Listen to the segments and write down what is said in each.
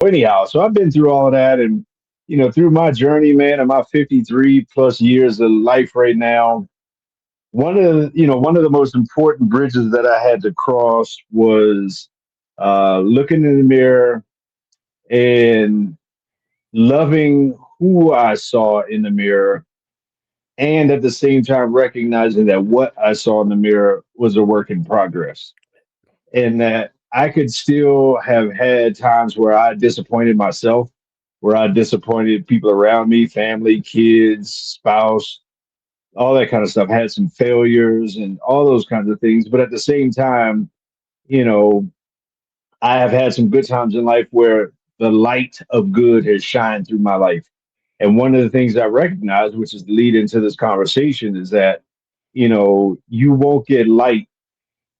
Anyhow, so I've been through all of that, and through my journey, man, and my 53 plus years of life right now, one of the most important bridges that I had to cross was looking in the mirror and loving who I saw in the mirror, and at the same time recognizing that what I saw in the mirror was a work in progress, and that I could still have had times where I disappointed myself, where I disappointed people around me, family, kids, spouse, all that kind of stuff. Had some failures and all those kinds of things. But at the same time, you know, I have had some good times in life where the light of good has shined through my life. And one of the things I recognize, which is the lead into this conversation, is that, you won't get light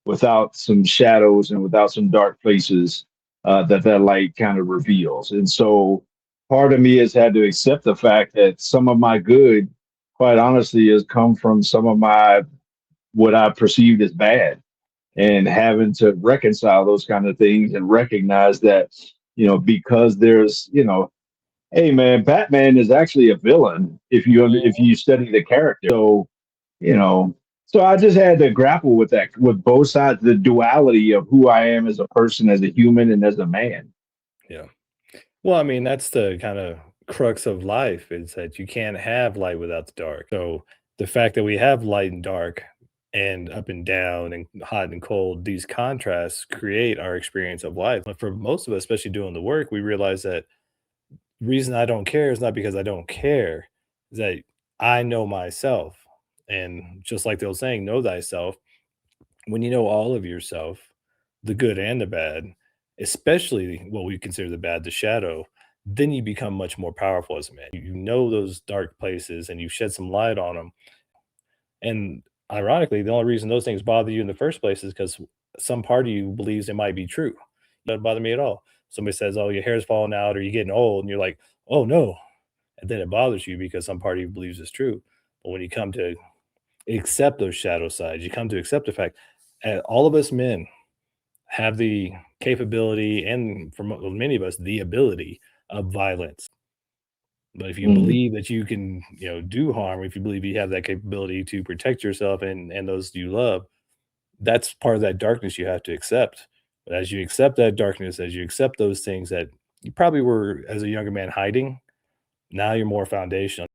without some shadows and without some dark places that light kind of reveals. And so part of me has had to accept the fact that some of my good, quite honestly, has come from some of my what I perceived as bad, and having to reconcile those kind of things and recognize that, because there's, hey man, Batman is actually a villain if Mhm. you study the character. So, you know, so I just had to grapple with that, with both sides, the duality of who I am as a person, as a human, and as a man. Yeah. Well, I mean, that's the kind of crux of life is that you can't have light without the dark. So the fact that we have light and dark and up and down and hot and cold, these contrasts create our experience of life. But for most of us, especially doing the work, we realize that the reason I don't care is not because I don't care, is that I know myself. And just like they were saying, know thyself. When you know all of yourself, the good and the bad, especially what we consider the bad, the shadow, then you become much more powerful as a man. You know those dark places and you shed some light on them. And ironically, the only reason those things bother you in the first place is because some part of you believes it might be true. Doesn't bother me at all. Somebody says, "Oh, your hair's falling out," or "You're getting old," and you're like, "Oh no," and then it bothers you because some part of you believes it's true. But when you come to accept those shadow sides, you come to accept the fact, all of us men have the capability and for many of us the ability of violence. But if you Mm. believe that you can, do harm, if you believe you have that capability to protect yourself and those you love, that's part of that darkness you have to accept. But as you accept that darkness, as you accept those things that you probably were as a younger man hiding, now you're more foundational.